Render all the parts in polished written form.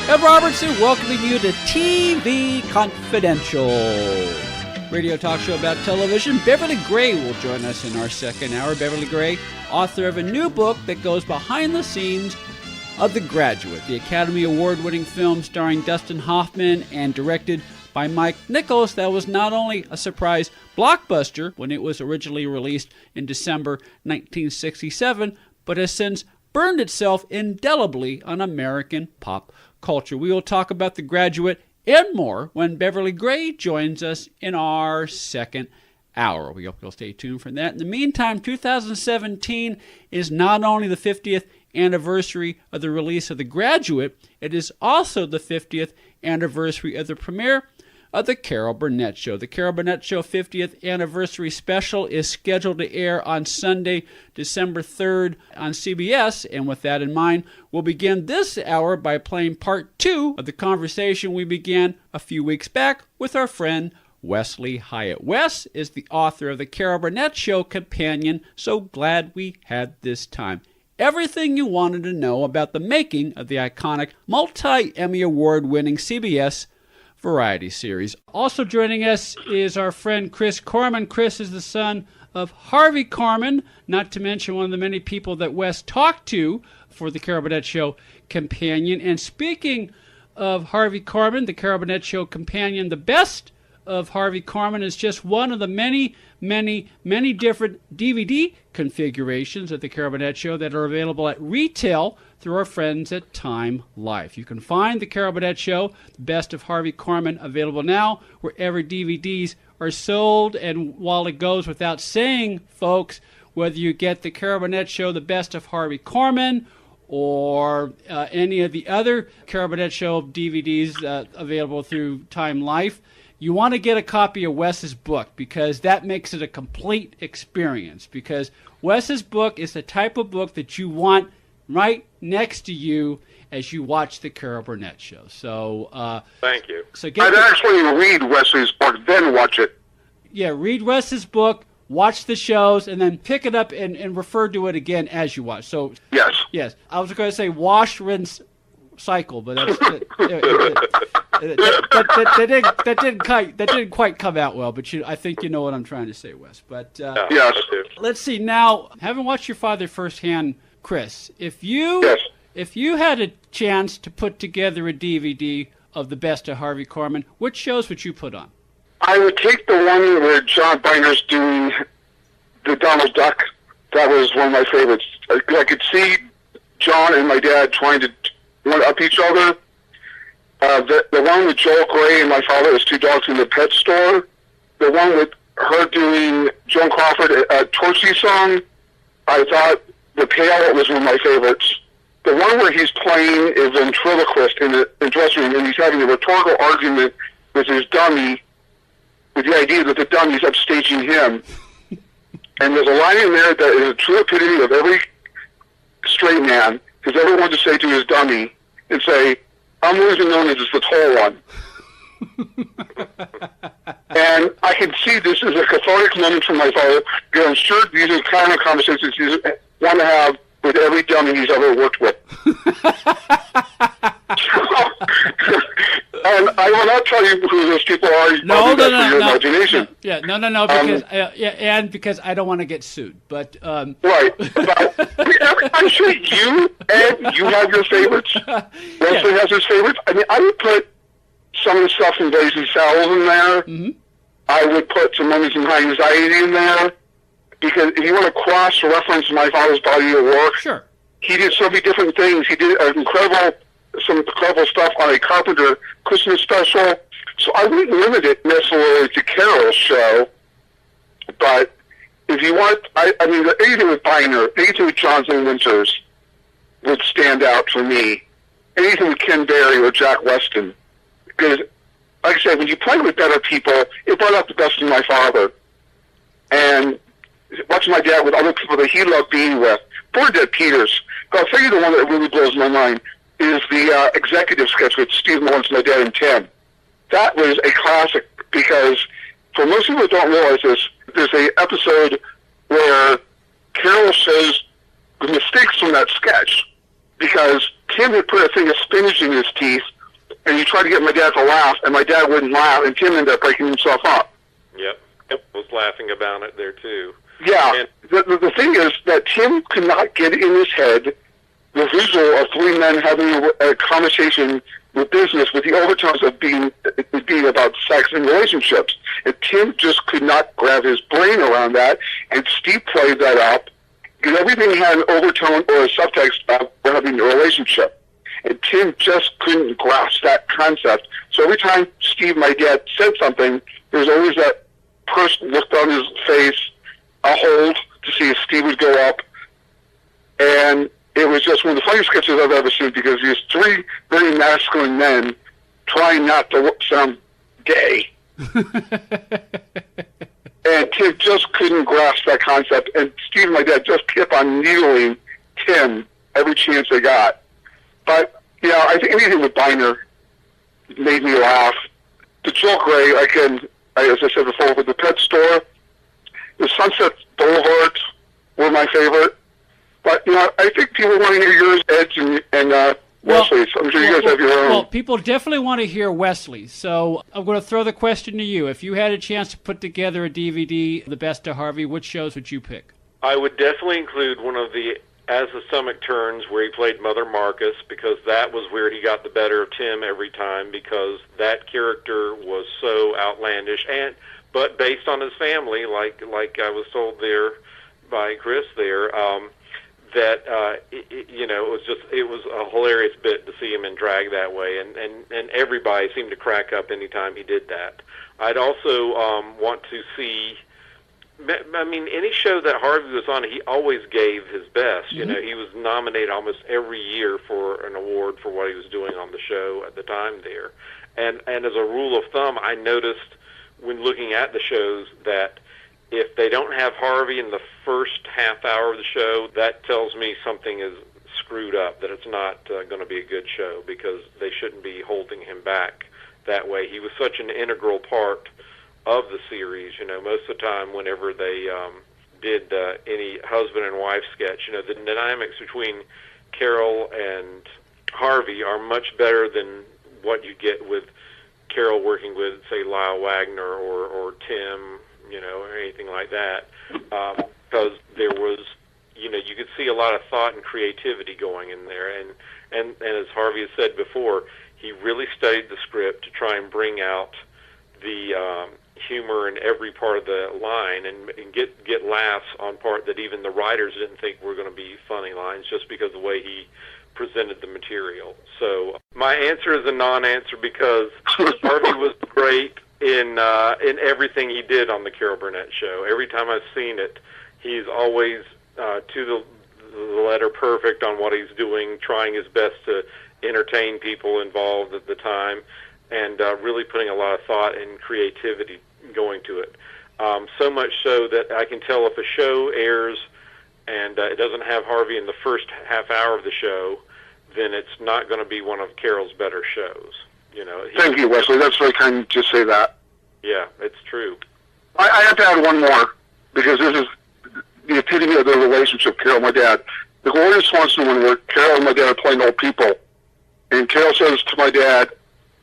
Ed Robertson welcoming you to TV Confidential, radio talk show about television. Beverly Gray will join us in our second hour. Beverly Gray, author of a new book that goes behind the scenes of The Graduate, the Academy Award-winning film starring Dustin Hoffman and directed by Mike Nichols that was not only a surprise blockbuster when it was originally released in December 1967, but has since burned itself indelibly on American pop culture. We will talk about The Graduate and more when Beverly Gray joins us in our second hour. We hope you'll stay tuned for that. In the meantime, 2017 is not only the 50th anniversary of the release of The Graduate, it is also the 50th anniversary of the premiere of The Carol Burnett Show. The Carol Burnett Show 50th anniversary special is scheduled to air on Sunday, December 3rd on CBS. And with that in mind, we'll begin this hour by playing part 2 of the conversation we began a few weeks back with our friend Wesley Hyatt. Wes is the author of The Carol Burnett Show Companion. So glad we had this time. Everything you wanted to know about the making of the iconic multi-Emmy Award-winning CBS variety series. Also joining us is our friend Chris Korman. Chris is the son of Harvey Korman, not to mention one of the many people that Wes talked to for the Carol Burnett Show Companion. And speaking of Harvey Korman, the Carol Burnett Show Companion, the best of Harvey Korman is just one of the many different DVD configurations of the Carol Burnett Show that are available at retail through our friends at Time Life. You can find the Carol Burnett Show, the best of Harvey Korman, available now wherever DVDs are sold. And while it goes without saying, folks, whether you get the Carol Burnett Show, the best of Harvey Korman, or any of the other Carol Burnett Show DVDs available through Time Life, you want to get a copy of Wes's book because that makes it a complete experience. Because Wes's book is the type of book that you want right next to you as you watch the Carol Burnett Show. So thank you. So I'd actually read Wesley's book, then watch it. Yeah, read Wes's book, watch the shows, and then pick it up and refer to it again as you watch. So yes. I was going to say wash, rinse, cycle, but that's that didn't quite come out well. But I think you know what I'm trying to say, Wes. But yes. Let's see now. Having watched your father firsthand, Chris, if you had a chance to put together a DVD of the best of Harvey Korman, which shows would you put on? I would take the one where John Byner's doing the Donald Duck. That was one of my favorites. I could see John and my dad trying to one-up each other. The one with Joel Grey and my father was Two Dogs in the Pet Store. The one with her doing Joan Crawford, a Torchy song, I thought The Pale was one of my favorites. The one where he's playing a ventriloquist in the dressing room and he's having a rhetorical argument with his dummy, with the idea that the dummy's upstaging him. And there's a line in there that is a true epitome of every straight man has ever wanted to say to his dummy and say, I'm losing known as the tall one. And I can see this as a cathartic moment for my father, because I'm sure these are the kind of conversations he's want to have with every dummy he's ever worked with. And I will not tell you who those people are. No. Imagination. Yeah, no, because and because I don't want to get sued. But right. But I'm sure you, Ed, you have your favorites. Wesley has his favorites. I mean, I would put some of the stuff from Blazing Saddles in there. Mm-hmm. I would put some Moments in High Anxiety in there. Because if you want to cross-reference my father's body of work, sure. He did so many different things. He did some incredible stuff on a Carpenter Christmas special. So I wouldn't limit it necessarily to Carol's show. But if you want, I mean, anything with Byner, anything with Jonathan Winters would stand out for me. Anything with Ken Berry or Jack Weston. Because, like I said, when you play with better people, it brought out the best in my father. And watching my dad with other people that he loved being with. Bernadette Peters. But I'll tell you the one that really blows my mind is the executive sketch with Steve Lawrence, my dad, and Tim. That was a classic because for most people that don't realize this, there's an episode where Carol says the mistakes from that sketch because Tim had put a thing of spinach in his teeth and he tried to get my dad to laugh, and my dad wouldn't laugh, and Tim ended up breaking himself up. Yep. I was laughing about it there, too. Yeah. And the thing is that Tim could not get in his head the visual of three men having a conversation with business with the overtones of being about sex and relationships. And Tim just could not grab his brain around that, and Steve played that up, because everything had an overtone or a subtext of having a relationship. And Tim just couldn't grasp that concept. So every time Steve, my dad, said something, there was always that person looked on his face, a hold to see if Steve would go up. And it was just one of the funniest sketches I've ever seen, because these three very masculine men trying not to sound gay. And Tim just couldn't grasp that concept. And Steve and my dad just kept on needling Tim every chance they got. But, you know, I think anything with Biner made me laugh. The Joel Gray, as I said before, with the pet store, the Sunset Boulevard were my favorite. But, you know, I think people want to hear yours, Ed's, and Wesley's. I'm sure you guys have your own. Well, people definitely want to hear Wesley. So I'm going to throw the question to you. If you had a chance to put together a DVD, The Best of Harvey, which shows would you pick? I would definitely include one of the As the Stomach Turns, where he played Mother Marcus, because that was where he got the better of Tim every time, because that character was so outlandish, but based on his family, like I was told there by Chris there, it was a hilarious bit to see him in drag that way, and everybody seemed to crack up anytime he did that. I'd also want to see, I mean, any show that Harvey was on, he always gave his best. Mm-hmm. You know, he was nominated almost every year for an award for what he was doing on the show at the time there. And as a rule of thumb, I noticed when looking at the shows that if they don't have Harvey in the first half hour of the show, that tells me something is screwed up, that it's not going to be a good show, because they shouldn't be holding him back that way. He was such an integral part of the series. You know, most of the time whenever they did any husband and wife sketch, you know, the dynamics between Carol and Harvey are much better than what you get with Carol working with, say, Lyle Wagner or Tim, you know, or anything like that, because there was, you know, you could see a lot of thought and creativity going in there, and as Harvey has said before, he really studied the script to try and bring out the humor in every part of the line, and get laughs on part that even the writers didn't think were going to be funny lines, just because of the way he presented the material. So my answer is a non-answer, because Harvey was great in everything he did on the Carol Burnett Show. Every time I've seen it, he's always to the letter perfect on what he's doing, trying his best to entertain people involved at the time, and really putting a lot of thought and creativity going to it. So much so that I can tell if a show airs and it doesn't have Harvey in the first half hour of the show, then it's not going to be one of Carol's better shows. You know. Thank you, Wesley. That's very kind to say that. Yeah, it's true. I have to add one more, because this is the epitome of the relationship, Carol and my dad. The Gloria Swanson one, where Carol and my dad are playing old people, and Carol says to my dad,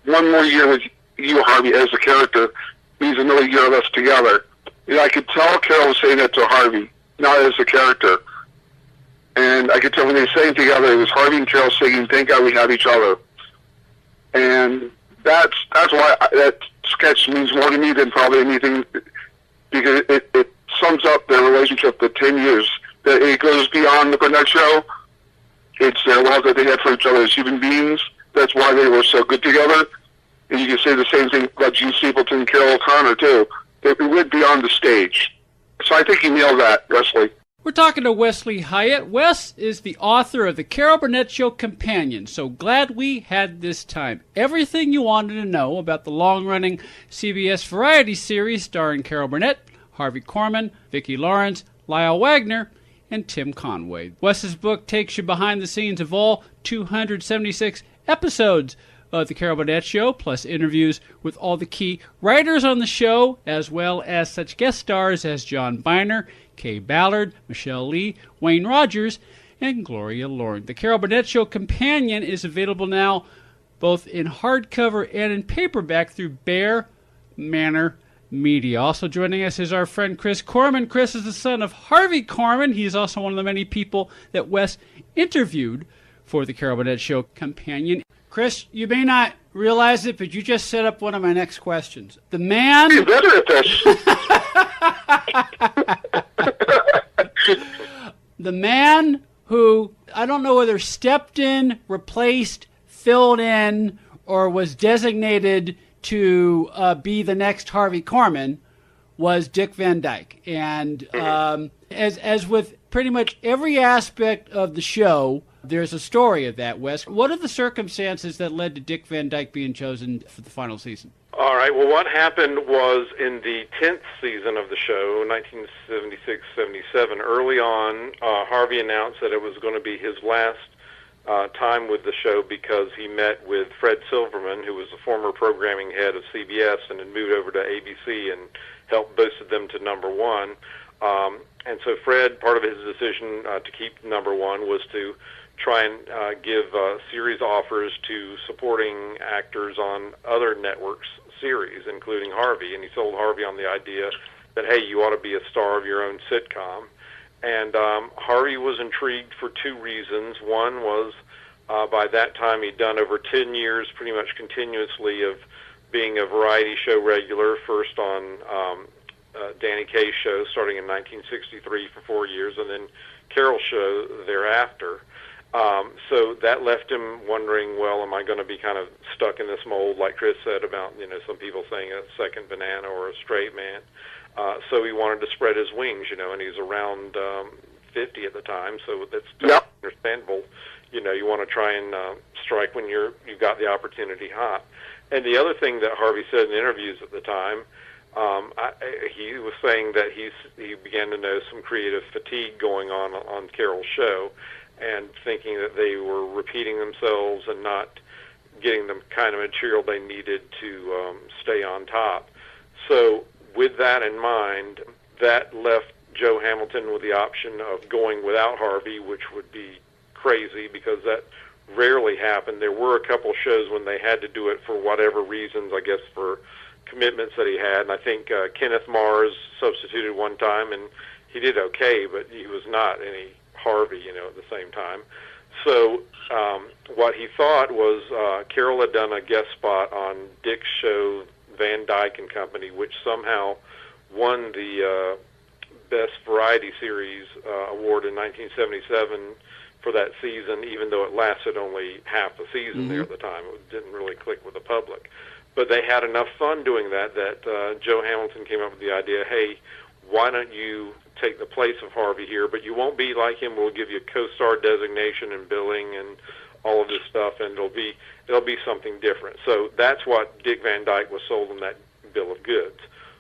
"One more year with you, Harvey, as a character means another year of us together." And I could tell Carol was saying that to Harvey, not as a character. And I could tell when they were saying together, it was Harvey and Carol singing, "Thank God we have each other." And that's why that sketch means more to me than probably anything, because it sums up their relationship for 10 years. That it goes beyond the Burnett Show. It's their love that they had for each other as human beings. That's why they were so good together. And you can say the same thing about Gene Stapleton and Carol O'Connor, too. It went beyond the stage. So I think you nailed that, Wesley. We're talking to Wesley Hyatt. Wes is the author of the Carol Burnett Show Companion. So glad we had this time. Everything you wanted to know about the long-running CBS variety series starring Carol Burnett, Harvey Korman, Vicki Lawrence, Lyle Wagner, and Tim Conway. Wes's book takes you behind the scenes of all 276 episodes of the Carol Burnett Show, plus interviews with all the key writers on the show, as well as such guest stars as John Biner, Kay Ballard, Michelle Lee, Wayne Rogers, and Gloria Loring. The Carol Burnett Show Companion is available now both in hardcover and in paperback through Bear Manor Media. Also joining us is our friend Chris Korman. Chris is the son of Harvey Korman. He is also one of the many people that Wes interviewed for the Carol Burnett Show Companion. Chris, you may not realize it, but you just set up one of my next questions. The man... You're better at this. The man who, I don't know whether stepped in, replaced, filled in, or was designated to be the next Harvey Korman, was Dick Van Dyke. And as with pretty much every aspect of the show, there's a story of that, Wes. What are the circumstances that led to Dick Van Dyke being chosen for the final season? All right. Well, what happened was in the 10th season of the show, 1976-77, early on, Harvey announced that it was going to be his last time with the show because he met with Fred Silverman, who was the former programming head of CBS and had moved over to ABC and helped boosted them to number one. And so Fred, part of his decision to keep number one was to try and give series offers to supporting actors on other networks' series, including Harvey. And he sold Harvey on the idea that, hey, you ought to be a star of your own sitcom. And Harvey was intrigued for two reasons. One was by that time he'd done over 10 years pretty much continuously of being a variety show regular, first on Danny Kaye's show starting in 1963 for 4 years, and then Carol's show thereafter. So that left him wondering, well, am I going to be kind of stuck in this mold, like Chris said about, some people saying a second banana or a straight man. So he wanted to spread his wings, and he's around 50 at the time, so that's understandable. You want to try and strike when you've got the opportunity hot. And the other thing that Harvey said in interviews at the time, he was saying that he began to know some creative fatigue going on Carol's show, and thinking that they were repeating themselves and not getting the kind of material they needed to stay on top. So with that in mind, that left Joe Hamilton with the option of going without Harvey, which would be crazy because that rarely happened. There were a couple shows when they had to do it for whatever reasons, I guess for commitments that he had. And I think Kenneth Mars substituted one time, and he did okay, but he was not any Harvey, at the same time. So what he thought was Carol had done a guest spot on Dick's show, Van Dyke and Company, which somehow won the Best Variety Series award in 1977 for that season, even though it lasted only half a season there at the time. It didn't really click with the public. But they had enough fun doing that Joe Hamilton came up with the idea, hey, why don't you take the place of Harvey here, but you won't be like him. We'll give you a co-star designation and billing and all of this stuff, and it'll be something different. So that's what Dick Van Dyke was sold on that bill of goods.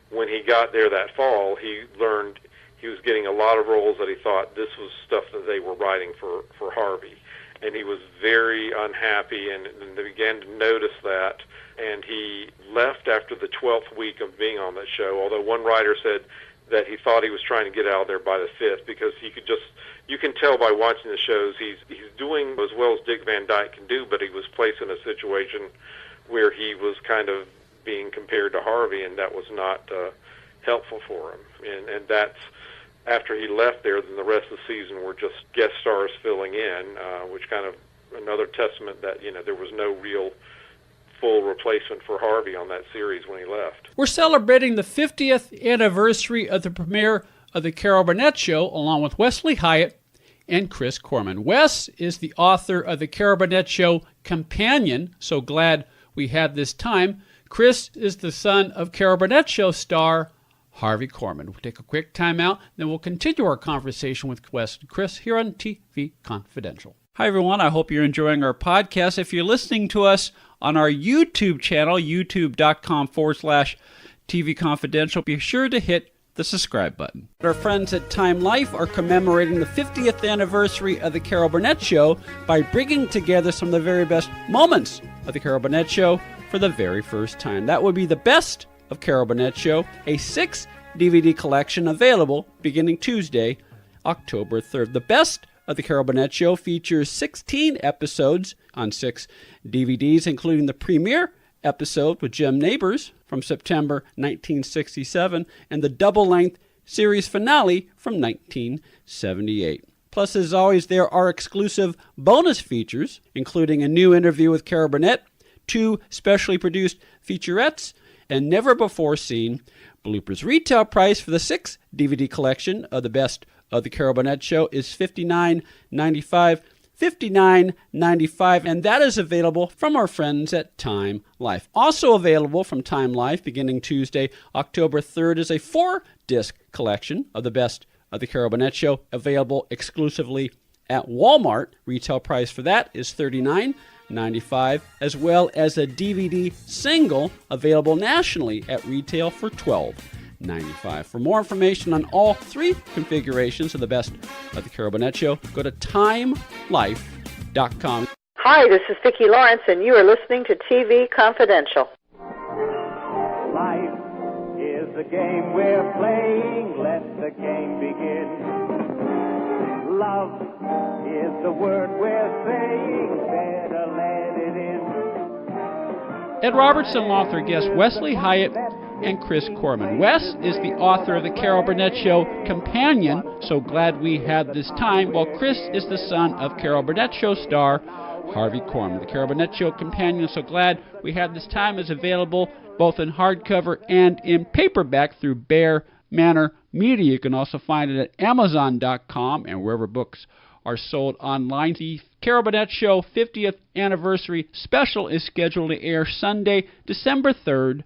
When he got there that fall, he learned he was getting a lot of roles that he thought this was stuff that they were writing for Harvey, and he was very unhappy, and they began to notice that, and he left after the 12th week of being on that show, although one writer said that he thought he was trying to get out of there by the 5th because you can tell by watching the shows he's doing as well as Dick Van Dyke can do, but he was placed in a situation where he was kind of being compared to Harvey, and that was not helpful for him. And that's after he left there, then the rest of the season were just guest stars filling in, which kind of another testament that there was no real full replacement for Harvey on that series when he left. We're celebrating the 50th anniversary of the premiere of the Carol Burnett Show, along with Wesley Hyatt and Chris Korman. Wes is the author of the Carol Burnett Show Companion, so glad we had this time. Chris is the son of Carol Burnett Show star Harvey Korman. We'll take a quick time out, then we'll continue our conversation with Wes and Chris here on TV Confidential. Hi, everyone. I hope you're enjoying our podcast. If you're listening to us on our YouTube channel, youtube.com/TV Confidential, be sure to hit the subscribe button. Our friends at Time Life are commemorating the 50th anniversary of the Carol Burnett Show by bringing together some of the very best moments of the Carol Burnett Show for the very first time. That would be the Best of Carol Burnett Show, a 6 DVD collection available beginning Tuesday, October 3rd. The Best of the Carol Burnett Show features 16 episodes on 6 DVDs, including the premiere episode with Jim Nabors from September 1967 and the double-length series finale from 1978. Plus, as always, there are exclusive bonus features, including a new interview with Carol Burnett, 2 specially produced featurettes, and never-before-seen bloopers. Retail price for the 6 DVD collection of the Best of the Carol Burnett Show is $59.95. $59.95, and that is available from our friends at Time Life. Also available from Time Life beginning Tuesday, October 3rd, is a 4-disc collection of the Best of the Carol Burnett Show, available exclusively at Walmart. Retail price for that is $39.95, as well as a DVD single available nationally at retail for $12.95. For more information on all 3 configurations of the Best of the Carol Burnett Show, go to timelife.com. Hi, this is Vicki Lawrence, and you are listening to TV Confidential. Life is the game we're playing. Let the game begin. Love is the word we're saying. Better let it in. Ed Robertson author guest Wesley Hyatt and Chris Korman. Wes is the author of the Carol Burnett Show Companion, So Glad We Had This Time, while Chris is the son of Carol Burnett Show star Harvey Korman. The Carol Burnett Show Companion, So Glad We Had This Time, is available both in hardcover and in paperback through Bear Manor Media. You can also find it at Amazon.com and wherever books are sold online. The Carol Burnett Show 50th Anniversary Special is scheduled to air Sunday, December 3rd,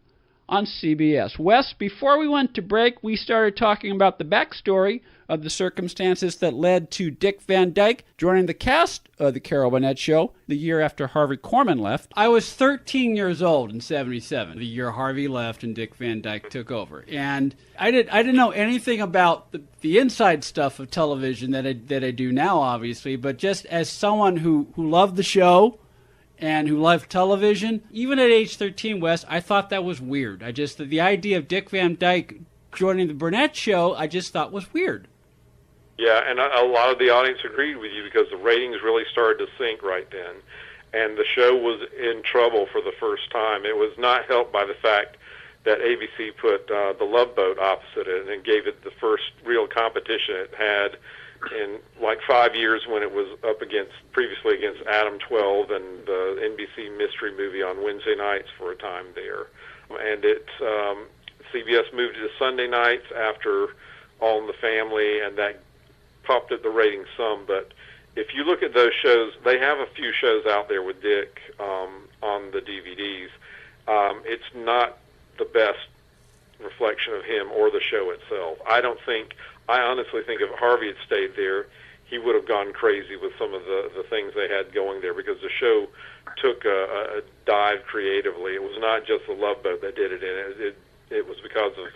on CBS. Wes, before we went to break, we started talking about the backstory of the circumstances that led to Dick Van Dyke joining the cast of the Carol Burnett Show the year after Harvey Korman left. I was 13 years old in 77, the year Harvey left and Dick Van Dyke took over. And I didn't know anything about the inside stuff of television that I do now, obviously, but just as someone who loved the show and who loved television, even at age 13, Wes, I thought that was weird. The idea of Dick Van Dyke joining the Burnett Show, I just thought was weird. Yeah, and a lot of the audience agreed with you because the ratings really started to sink right then, and the show was in trouble for the first time. It was not helped by the fact that ABC put The Love Boat opposite it and gave it the first real competition it had in like 5 years when it was up previously against Adam 12 and the NBC mystery movie on Wednesday nights for a time there. And CBS moved it to Sunday nights after All in the Family, and that popped up the ratings some. But if you look at those shows, they have a few shows out there with Dick on the DVDs. It's not the best reflection of him or the show itself. I honestly think if Harvey had stayed there, he would have gone crazy with some of the things they had going there because the show took a dive creatively. It was not just The Love Boat that did it in. It was because of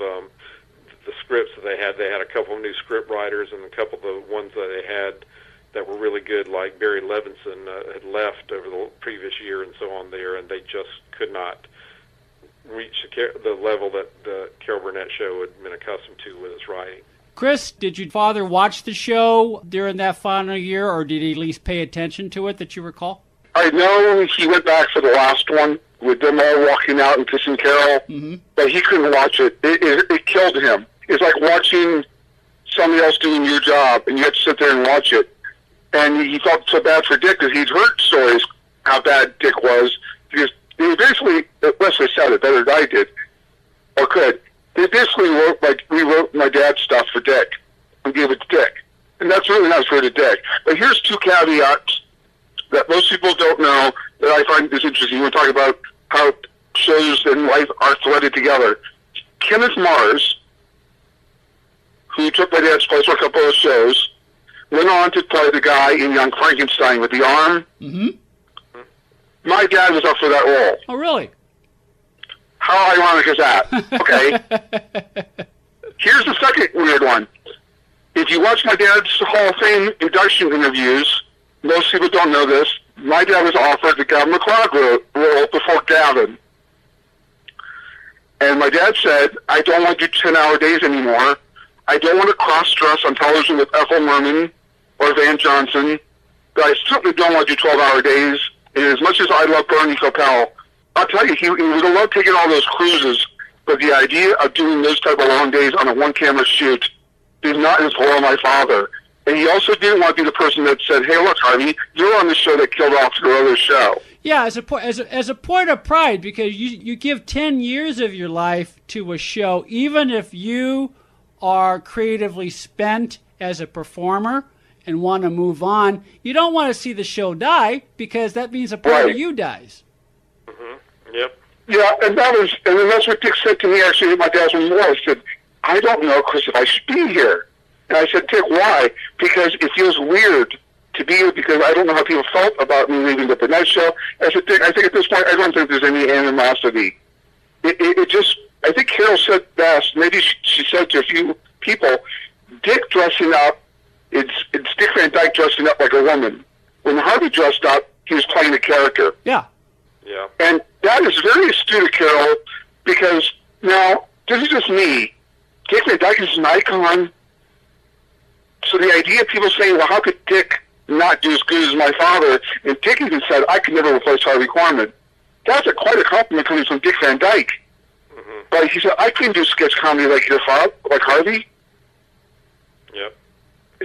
the scripts that they had. They had a couple of new script writers, and a couple of the ones that they had that were really good, like Barry Levinson, had left over the previous year and so on there, and they just could not reach the level that the Carol Burnett Show had been accustomed to with its writing. Chris, did your father watch the show during that final year, or did he at least pay attention to it that you recall? I know he went back for the last one with them all walking out and kissing Carol, but he couldn't watch it. It killed him. It's like watching somebody else doing your job, and you have to sit there and watch it. And he felt so bad for Dick because he'd heard stories how bad Dick was. Because they basically, Wesley said it better than I did, or could. They basically rewrote my dad's stuff for Dick and gave it to Dick. And that's really nice for Dick. But here's 2 caveats that most people don't know that I find is interesting. We're talking about how shows and life are threaded together. Kenneth Mars, who took my dad's place for a couple of shows, went on to play the guy in Young Frankenstein with the arm. My dad was up for that role. Oh, really? How ironic is that? Okay. Here's the second weird one. If you watch my dad's Hall of Fame induction interviews, most people don't know this, my dad was offered the Gavin McLeod role before Gavin. And my dad said, I don't want to do 10-hour days anymore. I don't want to cross-dress on television with Ethel Merman or Van Johnson, but I certainly don't want to do 12-hour days. And as much as I love Bernie Coppell, I'll tell you, he would have loved taking all those cruises, but the idea of doing those type of long days on a one-camera shoot did not inspire my father. And he also didn't want to be the person that said, hey, look, Harvey, you're on the show that killed off your other show. Yeah, as a point of pride, because you give 10 years of your life to a show, even if you are creatively spent as a performer and want to move on, you don't want to see the show die, because that means a part of you dies. Mm-hmm. Yep. Yeah, and then that's what Dick said to me, actually, at my dad's memorial. He said, I don't know, Chris, if I should be here. And I said, Dick, why? Because it feels weird to be here, because I don't know how people felt about me leaving the Burnett Show. I said, Dick, I think at this point, I don't think there's any animosity. It just, I think Carol said best, maybe she said to a few people, Dick dressing up, it's Dick Van Dyke dressing up like a woman. When Harvey dressed up, he was playing a character. Yeah. Yeah. And that is very astute of Carol, because now, this is just me. Dick Van Dyke is an icon. So the idea of people saying, well, how could Dick not do as good as my father? And Dick even said, I could never replace Harvey Korman. That's quite a compliment coming from Dick Van Dyke. Mm-hmm. But he said, I couldn't do sketch comedy like your father, like Harvey. Yep.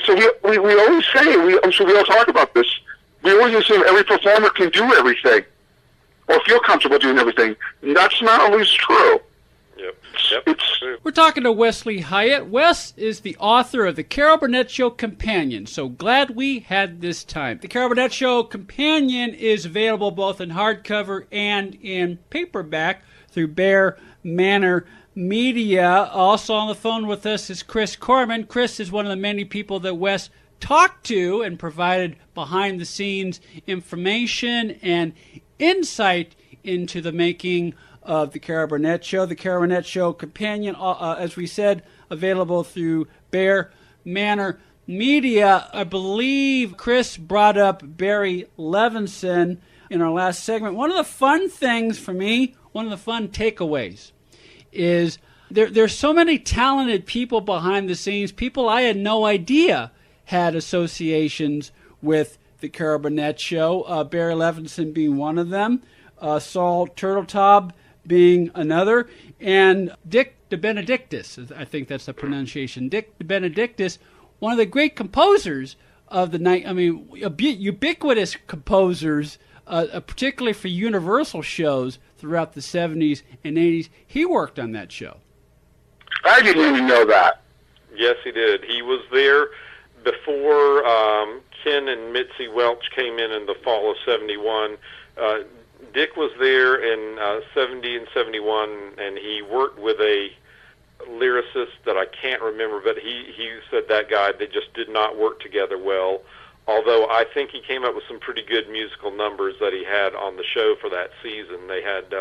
So we always say, I'm sure we all talk about this, we always assume every performer can do everything or feel comfortable doing everything. And that's not always true. Yep. We're talking to Wesley Hyatt. Wes is the author of The Carol Burnett Show Companion. So glad we had this time. The Carol Burnett Show Companion is available both in hardcover and in paperback through Bear Manor Media. Also on the phone with us is Chris Korman. Chris is one of the many people that Wes talked to and provided behind-the-scenes information and insight into the making of The Carol Burnett Show. The Carol Burnett Show Companion, as we said, available through Bear Manor Media. I believe Chris brought up Barry Levinson in our last segment. One of the fun things for me, one of the fun takeaways, is there's so many talented people behind the scenes, people I had no idea had associations with The Carol Burnett Show, Barry Levinson being one of them, Saul Turtletaub being another, and Dick De Benedictis, I think that's the pronunciation, Dick De Benedictis, one of the great composers of the night, ubiquitous composers, particularly for Universal shows throughout the 70s and 80s. He worked on that show. I didn't even know that. Yes, he did. He was there before Ken and Mitzi Welch came in the fall of 71. Dick was there in 70 and 71, and he worked with a lyricist that I can't remember, but he said that guy, they just did not work together well, although I think he came up with some pretty good musical numbers that he had on the show for that season. They had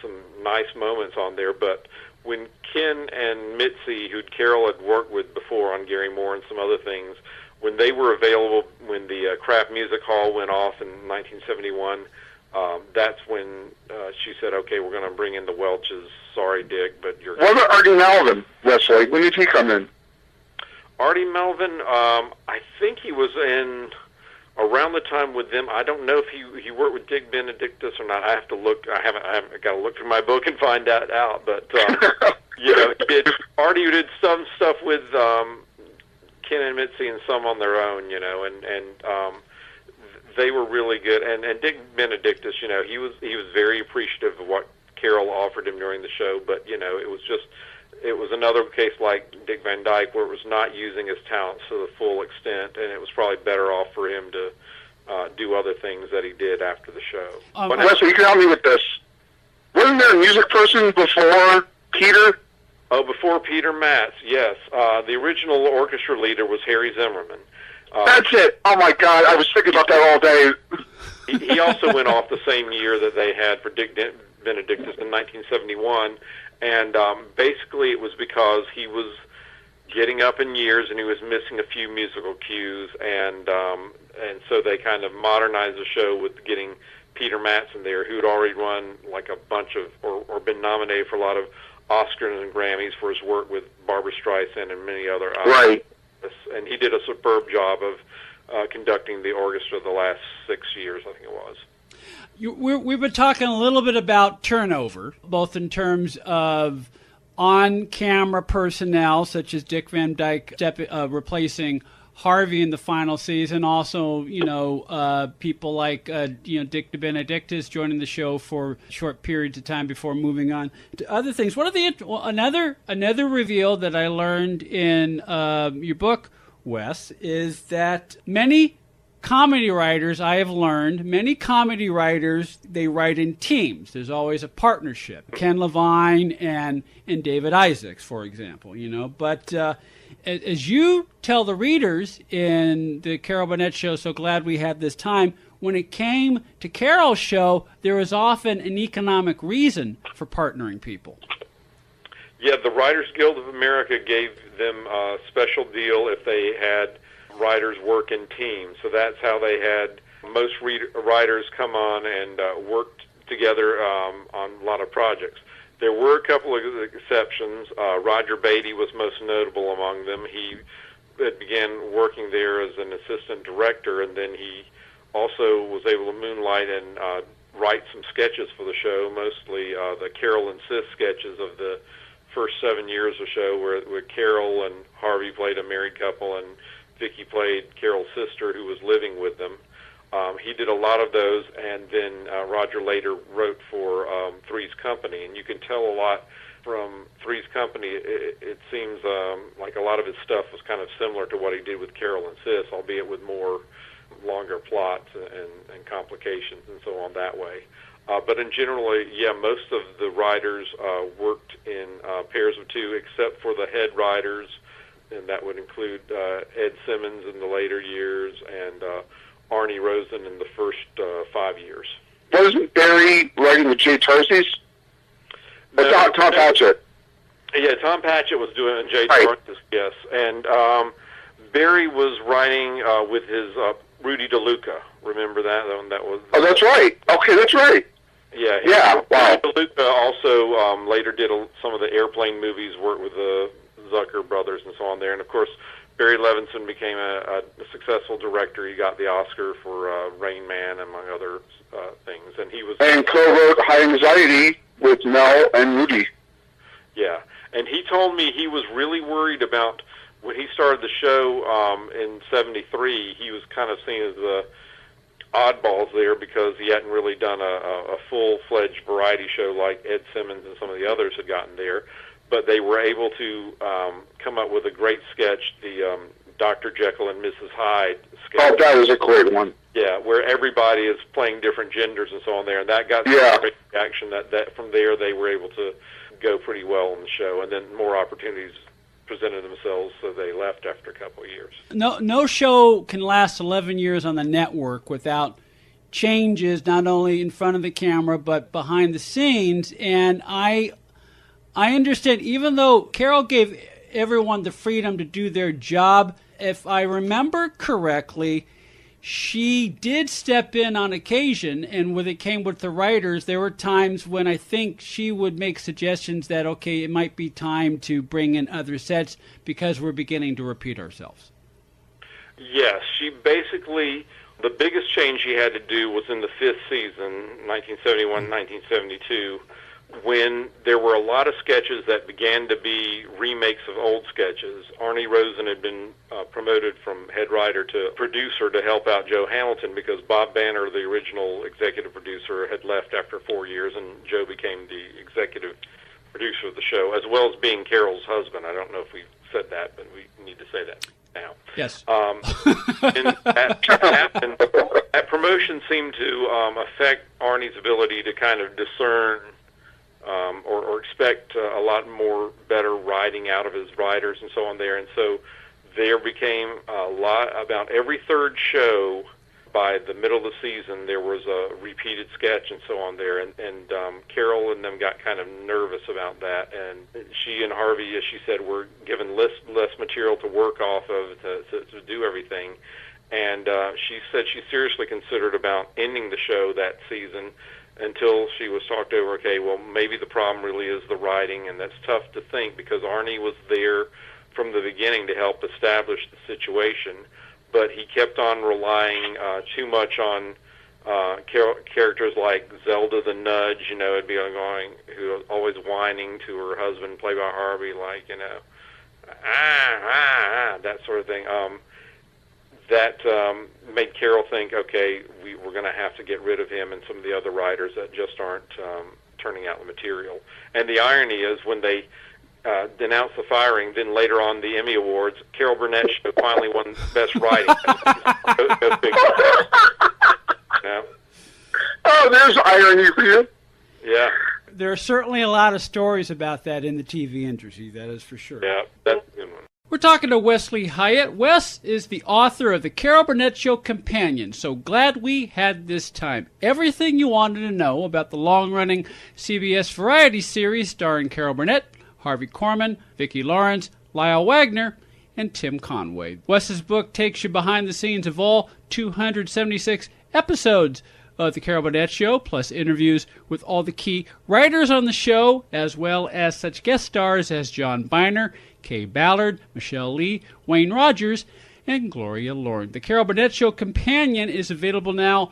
some nice moments on there, but when Ken and Mitzi, who Carol had worked with before on Gary Moore and some other things, when they were available, when the Kraft Music Hall went off in 1971, that's when she said, okay, we're going to bring in the Welches. Sorry, Dick, but you're... What about Artie Melvin, Wesley? When did he come in? Artie Melvin, I think he was in around the time with them. I don't know if he worked with Dick Benedictis or not. I have to look. I haven't got to look through my book and find that out. But he did. Artie did some stuff with Ken and Mitzi and some on their own, and they were really good. And Dick Benedictis, he was very appreciative of what Carol offered him during the show. But it was another case like Dick Van Dyke, where it was not using his talents to the full extent, and it was probably better off for him to do other things that he did after the show. Wesley, you can help me with this. Wasn't there a music person before Peter? Oh, before Peter Matz, yes. The original orchestra leader was Harry Zimmerman. That's it. Oh, my God. I was thinking about that all day. He also went off the same year that they had for Dick Benedictis in 1971, and basically it was because he was getting up in years and he was missing a few musical cues, and so they kind of modernized the show with getting Peter Matz in there, who had already run like a bunch of, or been nominated for a lot of Oscars and Grammys for his work with Barbra Streisand and many other right. and he did a superb job of conducting the orchestra the last 6 years, I think it was. We've been talking a little bit about turnover, both in terms of on-camera personnel, such as Dick Van Dyke replacing Harvey in the final season. Also, people like Dick DeBenedictis joining the show for short periods of time before moving on to other things. One of the another reveal that I learned in your book, Wes, is that many comedy writers, I have learned, they write in teams. There's always a partnership. Ken Levine and David Isaacs, for example, But as you tell the readers in the Carol Burnett Show, so glad we had this time, when it came to Carol's show, there was often an economic reason for partnering people. Yeah, the Writers Guild of America gave them a special deal if they had writers work in teams. So that's how they had most writers come on and work together on a lot of projects. There were a couple of exceptions. Roger Beatty was most notable among them. He began working there as an assistant director, and then he also was able to moonlight and write some sketches for the show, mostly the Carol and Sis sketches of the first 7 years of the show, where Carol and Harvey played a married couple, and Vicki played Carol's sister who was living with them. He did a lot of those, and then Roger later wrote for Three's Company, and you can tell a lot from Three's Company. It seems like a lot of his stuff was kind of similar to what he did with Carol and Sis, albeit with more longer plots and complications and so on that way. But in general, most of the writers worked in pairs of two, except for the head writers, and that would include Ed Simmons in the later years and Arnie Rosen in the first 5 years. Wasn't Barry writing with Jay Tarses? No, Tom Patchett. Yeah, Tom Patchett was doing Jay Tarses, yes. And Barry was writing with his Rudy DeLuca. Remember that? That was. Oh, that's right. Okay, that's right. Yeah. Yeah. Wow. Rudy DeLuca also later did some of the Airplane movies, worked with the Zucker brothers and so on there. And, of course, Barry Levinson became a successful director. He got the Oscar for Rain Man, among other things. And co-wrote High Anxiety with Mel and Rudy. Yeah. And he told me he was really worried about, when he started the show in 73, he was kind of seen as the oddballs there because he hadn't really done a full-fledged variety show like Ed Simmons and some of the others had gotten there. But they were able to come up with a great sketch, the Dr. Jekyll and Mrs. Hyde sketch. Oh, that was a great one. Yeah, where everybody is playing different genders and so on there, and that got some great reaction. That from there they were able to go pretty well on the show, and then more opportunities presented themselves, so they left after a couple of years. No show can last 11 years on the network without changes, not only in front of the camera but behind the scenes, and I understand, even though Carol gave everyone the freedom to do their job, if I remember correctly, she did step in on occasion, and when it came with the writers, there were times when I think she would make suggestions that, okay, it might be time to bring in other sets because we're beginning to repeat ourselves. Yes, she basically, the biggest change she had to do was in the fifth season, 1971-1972, when there were a lot of sketches that began to be remakes of old sketches. Arnie Rosen had been promoted from head writer to producer to help out Joe Hamilton because Bob Banner, the original executive producer, had left after 4 years, and Joe became the executive producer of the show, as well as being Carol's husband. I don't know if we said that, but we need to say that now. Yes. And that happened. That promotion seemed to affect Arnie's ability to kind of discern or expect a lot more better writing out of his writers and so on there. And so there became a lot, about every third show by the middle of the season, there was a repeated sketch and so on there. And Carol and them got kind of nervous about that. And she and Harvey, as she said, were given less material to work off of to do everything. And she said she seriously considered about ending the show that season, until she was talked over, okay, well, maybe the problem really is the writing, and that's tough to think because Arnie was there from the beginning to help establish the situation, but he kept on relying too much on characters like Zelda the Nudge, it'd be going, who was always whining to her husband, played by Harvey, like, that sort of thing. That made Carol think, okay, we're going to have to get rid of him and some of the other writers that just aren't turning out the material. And the irony is, when they denounced the firing, then later on the Emmy Awards, Carol Burnett Show finally won Best Writing. Oh, there's irony for you. Yeah. There are certainly a lot of stories about that in the TV industry, that is for sure. Yeah, that's a good one. We're talking to Wesley Hyatt. Wes is the author of the Carol Burnett Show Companion, so glad we had this time. Everything you wanted to know about the long-running CBS variety series starring Carol Burnett, Harvey Korman, Vicki Lawrence, Lyle Wagner, and Tim Conway. Wes's book takes you behind the scenes of all 276 episodes of the Carol Burnett Show, plus interviews with all the key writers on the show, as well as such guest stars as John Biner, Kay Ballard, Michelle Lee, Wayne Rogers, and Gloria Loring. The Carol Burnett Show Companion is available now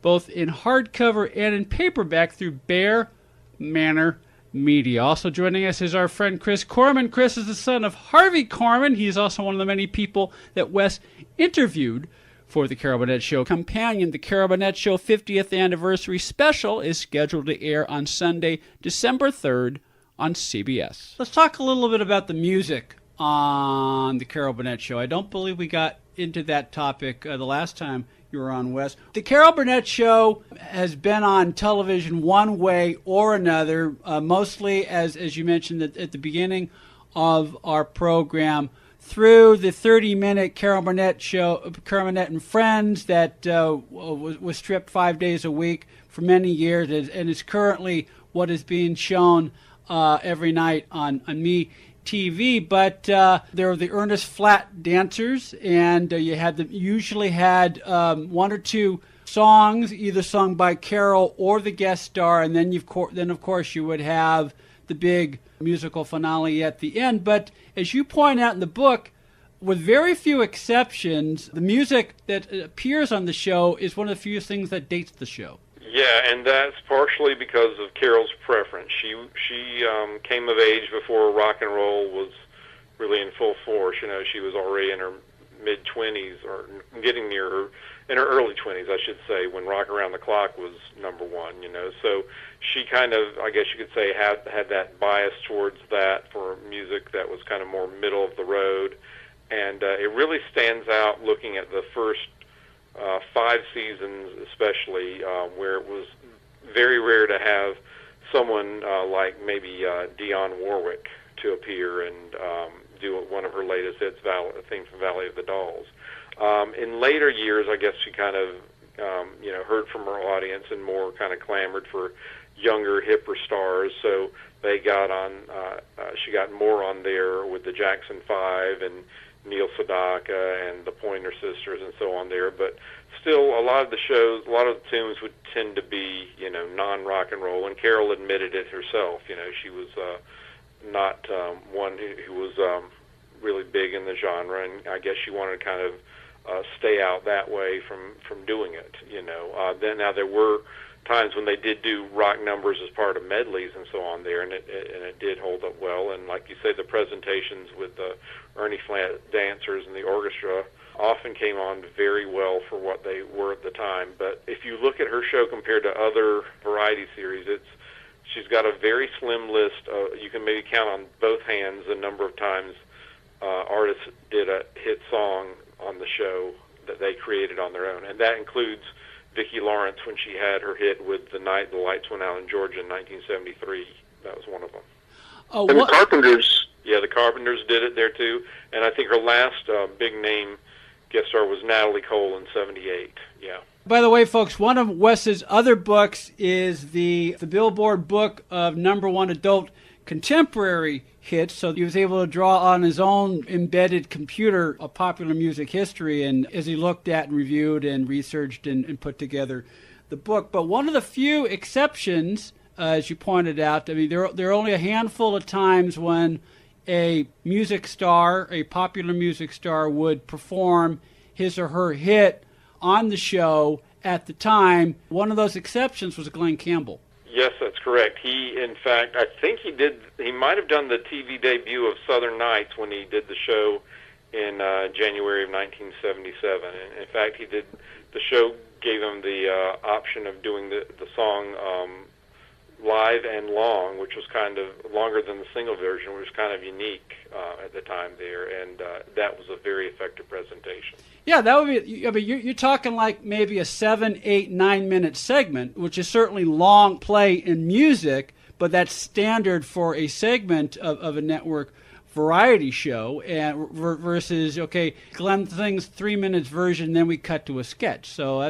both in hardcover and in paperback through Bear Manor Media. Also joining us is our friend Chris Korman. Chris is the son of Harvey Korman. He is also one of the many people that Wes interviewed for the Carol Burnett Show Companion. The Carol Burnett Show 50th Anniversary Special is scheduled to air on Sunday, December 3rd on CBS. Let's talk a little bit about the music on the Carol Burnett Show. I don't believe we got into that topic the last time you were on, Wes. The Carol Burnett Show has been on television one way or another, mostly, as you mentioned at the beginning of our program, through the 30-minute Carol Burnett Show, Carol Burnett and Friends, that was stripped 5 days a week for many years, and is currently what is being shown every night on Me TV. But there were the Ernest Flatt dancers, and you usually had one or two songs, either sung by Carol or the guest star, and then of course you would have the big musical finale at the end. But as you point out in the book, with very few exceptions, the music that appears on the show is one of the few things that dates the show. Yeah, and that's partially because of Carol's preference. She came of age before rock and roll was really in full force. She was already in her mid-20s, or getting near her, in her early 20s, I should say, when Rock Around the Clock was number one, So she kind of, I guess you could say, had that bias towards that for music that was kind of more middle of the road. And it really stands out looking at the first 5 seasons, especially, where it was very rare to have someone like maybe Dionne Warwick to appear and do one of her latest hits, theme from Valley of the Dolls. In later years, I guess she kind of, heard from her audience and more kind of clamored for younger, hipper stars. So they got on, she got more on there with the Jackson 5 and Neil Sedaka and the Pointer Sisters and so on there. But still, a lot of the shows, a lot of the tunes would tend to be, non-rock and roll. And Carol admitted it herself. She was not one who was really big in the genre, and I guess she wanted to kind of stay out that way from doing it. Then now there were times when they did do rock numbers as part of medleys and so on there, and it did hold up well. And like you say, the presentations with the Ernie Flatt dancers and the orchestra often came on very well for what they were at the time. But if you look at her show compared to other variety series, she's got a very slim list. You can maybe count on both hands the number of times artists did a hit song on the show that they created on their own, and that includes Vicki Lawrence when she had her hit with The Night the Lights Went Out in Georgia in 1973. That was one of them. And the Carpenters. Yeah, the Carpenters did it there too, and I think her last big name guest star was Natalie Cole in 78. Yeah. By the way, folks, one of Wes's other books is the Billboard book of #1 adult contemporary hits. So he was able to draw on his own embedded computer of popular music history, and as he looked at and reviewed and researched and put together the book. But one of the few exceptions, as you pointed out, I mean, there are only a handful of times when a music star, a popular music star, would perform his or her hit on the show at the time. One of those exceptions was Glenn Campbell. Yes, that's correct. He, in fact, I think he might have done the TV debut of Southern Nights when he did the show in January of 1977. And in fact, the show gave him the option of doing the song live and long, which was kind of longer than the single version, which was kind of unique at the time there, and that was a very effective presentation. Yeah, that would be. I mean, you're talking like maybe a 7, 8, 9 minute segment, which is certainly long play in music, but that's standard for a segment of a network variety show, and versus, okay, Glenn sings 3 minutes version, then we cut to a sketch. So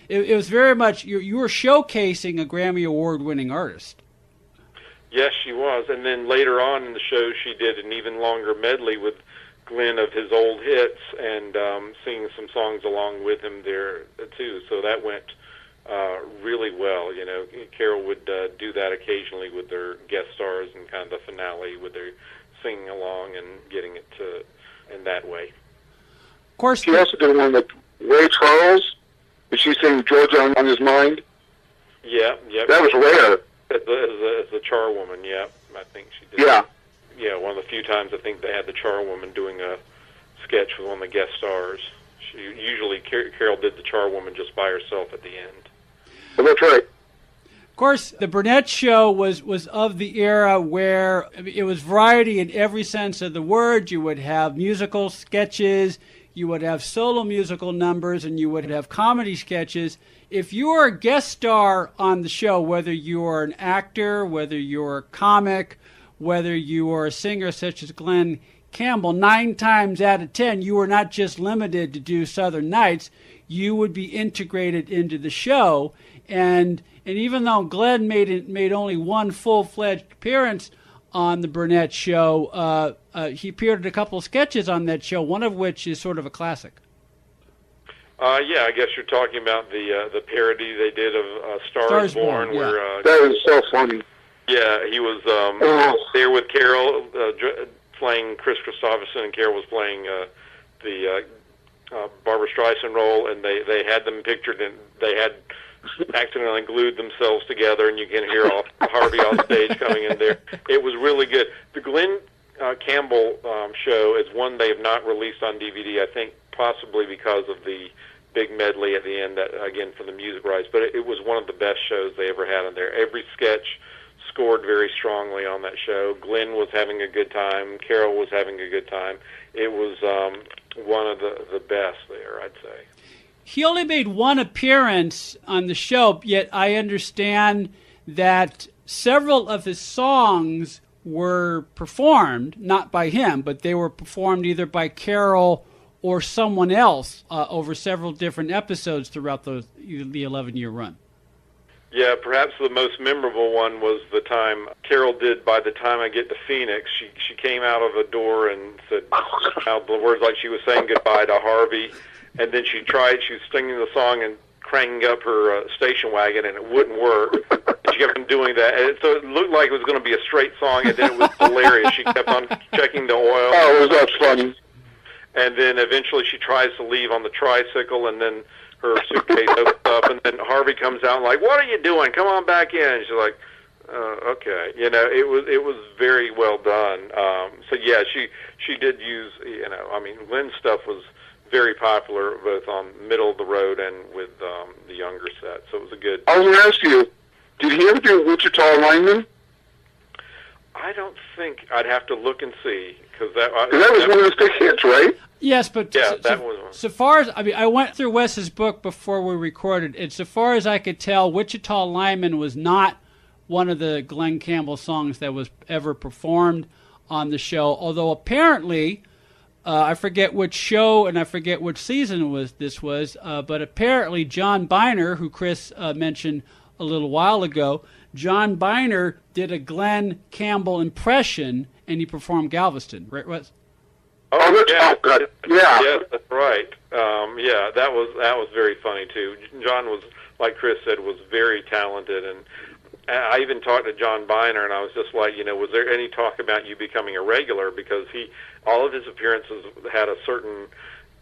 it was very much, you were showcasing a Grammy Award winning artist. Yes, she was. And then later on in the show, she did an even longer medley with Glenn of his old hits and singing some songs along with him there too. So that went really well. You know, Carol would do that occasionally with their guest stars and kind of the finale with their singing along and getting it to in that way. Of course, she also did one with Ray Charles. Did she sing Georgia on His Mind? Yeah. That was rare. As the charwoman, yeah, I think she did. Yeah. Yeah, one of the few times I think they had the charwoman doing a sketch with one of the guest stars. Usually Carol did the charwoman just by herself at the end. Well, that's right. Of course, the Burnett Show was of the era where it was variety in every sense of the word. You would have musical sketches, you would have solo musical numbers, and you would have comedy sketches. If you are a guest star on the show, whether you are an actor, whether you're a comic, whether you are a singer such as Glenn Campbell, 9 times out of 10, you were not just limited to do Southern Nights. You would be integrated into the show. And even though Glenn made only one full-fledged appearance on the Burnett Show, he appeared in a couple of sketches on that show, one of which is sort of a classic. Yeah, I guess you're talking about the parody they did of Star is Born, yeah. where That was so funny. Yeah, he was there with Carol playing Chris Christopherson, and Carol was playing the Barbara Streisand role, and they had them pictured, and they had accidentally glued themselves together, and you can hear Harvey on stage coming in there. It was really good. The Glenn Campbell show is one they have not released on DVD, I think possibly because of the big medley at the end, that, again, for the music rights, but it was one of the best shows they ever had on there. Every sketch scored very strongly on that show. Glenn was having a good time. Carol was having a good time. It was one of the best there, I'd say. He only made one appearance on the show, yet I understand that several of his songs were performed, not by him, but they were performed either by Carol or someone else over several different episodes throughout the 11-year run. Yeah, perhaps the most memorable one was the time Carol did By the Time I Get to Phoenix. She came out of a door and said the words like she was saying goodbye to Harvey, and then she was singing the song and cranking up her station wagon, and it wouldn't work. She kept on doing that, and so it looked like it was going to be a straight song, and then it was hilarious. She kept on checking the oil. Oh, was that funny? And then eventually she tries to leave on the tricycle, and then her suitcase opens up, and then Harvey comes out and like, "What are you doing? Come on back in." And she's like, "Okay." You know, it was very well done. So yeah, she did use, I mean, Lynn's stuff was very popular both on middle of the road and with the younger set. So it was a good. I was going to ask you, did he ever do Wichita Lineman? I don't think. I'd have to look and see, because that was one of his big hits, right? Yes, but yeah, that was one. So far as I went through Wes's book before we recorded, and so far as I could tell, Wichita Lineman was not one of the Glenn Campbell songs that was ever performed on the show. Although apparently, I forget which show and I forget which season this was, but apparently John Biner, who Chris mentioned a little while ago, John Biner did a Glenn Campbell impression, and he performed Galveston. Right, Wes? Oh, yeah. Good. Yeah. Yes, that's right. Yeah, that was very funny too. John was, like Chris said, was very talented, and I even talked to John Biner, and I was just like, was there any talk about you becoming a regular? Because all of his appearances had a certain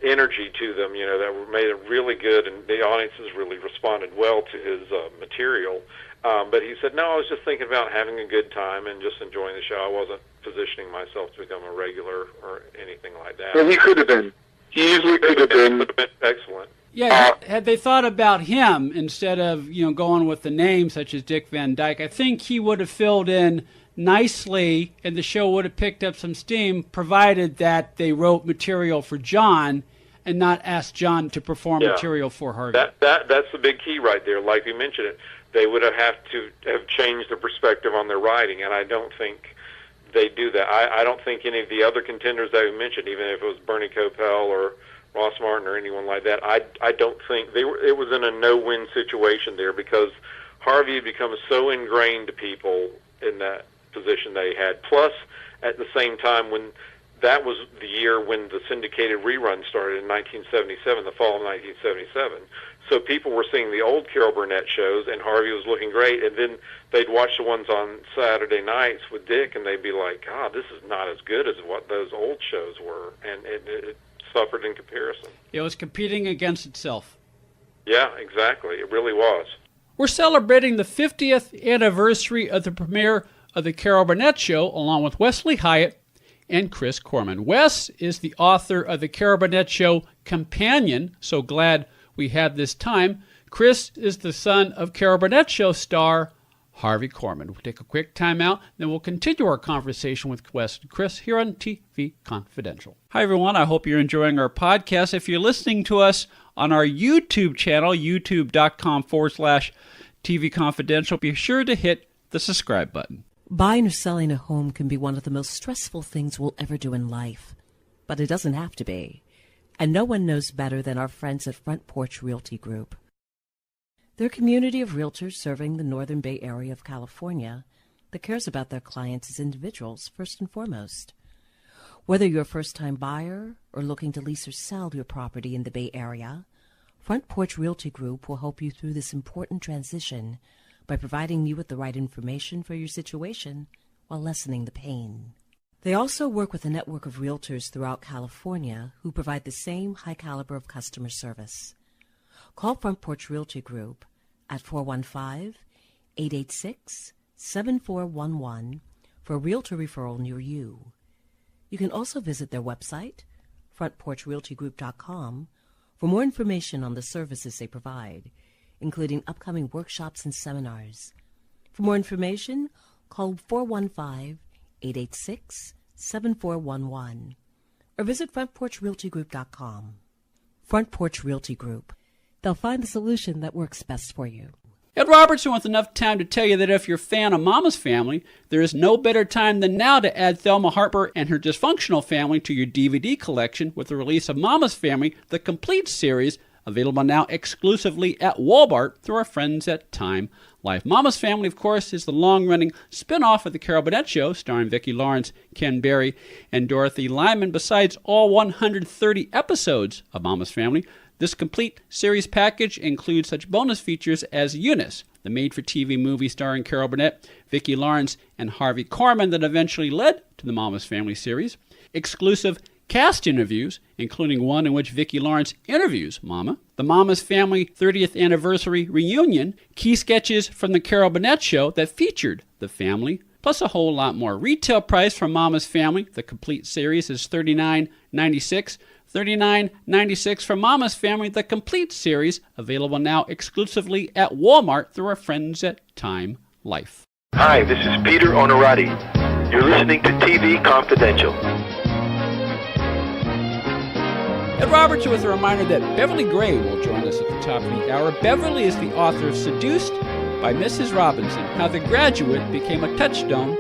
energy to them, that made it really good, and the audiences really responded well to his material. But he said, no, I was just thinking about having a good time and just enjoying the show. I wasn't positioning myself to become a regular or anything like that. Well, he could have been. He easily could have been. Would have been excellent. Yeah, had they thought about him instead of going with the names such as Dick Van Dyke, I think he would have filled in nicely, and the show would have picked up some steam, provided that they wrote material for John and not asked John to perform material for Harvey. That's the big key right there. Like we mentioned it, they would have to have changed the perspective on their writing, and I don't think they do that. I don't think any of the other contenders that we mentioned, even if it was Bernie Kopel or Ross Martin or anyone like that, I don't think it was in a no-win situation there, because Harvey had become so ingrained to people in that position they had. Plus, at the same time, when that was the year when the syndicated rerun started in 1977, the fall of 1977. So people were seeing the old Carol Burnett shows, and Harvey was looking great, and then they'd watch the ones on Saturday nights with Dick, and they'd be like, God, this is not as good as what those old shows were, and it suffered in comparison. It was competing against itself. Yeah, exactly. It really was. We're celebrating the 50th anniversary of the premiere of the Carol Burnett Show, along with Wesley Hyatt and Chris Korman. Wes is the author of the Carol Burnett Show Companion, so glad we had this time. Chris is the son of Carol Burnett Show star Harvey Korman. We'll take a quick time out, then we'll continue our conversation with Wes and Chris here on TV Confidential. Hi, everyone. I hope you're enjoying our podcast. If you're listening to us on our YouTube channel, youtube.com/TV Confidential, be sure to hit the subscribe button. Buying or selling a home can be one of the most stressful things we'll ever do in life, but it doesn't have to be. And no one knows better than our friends at Front Porch Realty Group. They're a community of realtors serving the Northern Bay Area of California that cares about their clients as individuals first and foremost. Whether you're a first-time buyer or looking to lease or sell your property in the Bay Area, Front Porch Realty Group will help you through this important transition by providing you with the right information for your situation while lessening the pain. They also work with a network of realtors throughout California who provide the same high caliber of customer service. Call Front Porch Realty Group at 415-886-7411 for a realtor referral near you. You can also visit their website, frontporchrealtygroup.com, for more information on the services they provide, including upcoming workshops and seminars. For more information, call 415-886-7411 or visit frontporchrealtygroup.com. Front Porch Realty Group. They'll find the solution that works best for you. Ed Robertson with enough time to tell you that if you're a fan of Mama's Family, there is no better time than now to add Thelma Harper and her dysfunctional family to your DVD collection with the release of Mama's Family, the complete series, available now exclusively at Walmart through our friends at Time Life. Mama's Family, of course, is the long-running spin-off of The Carol Burnett Show, starring Vicki Lawrence, Ken Berry, and Dorothy Lyman. Besides all 130 episodes of Mama's Family, this complete series package includes such bonus features as Eunice, the made-for-TV movie starring Carol Burnett, Vicki Lawrence, and Harvey Korman that eventually led to the Mama's Family series, exclusive cast interviews, including one in which Vicki Lawrence interviews Mama, the Mama's Family 30th Anniversary Reunion, key sketches from the Carol Burnett Show that featured the family, plus a whole lot more. Retail price for Mama's Family, the complete series, is $39.96. $39.96 for Mama's Family, the complete series, available now exclusively at Walmart through our friends at Time Life. Hi, this is Peter Onorati. You're listening to TV Confidential. Ed Robertson with a reminder that Beverly Gray will join us at the top of the hour. Beverly is the author of Seduced by Mrs. Robinson, How the Graduate Became a Touchstone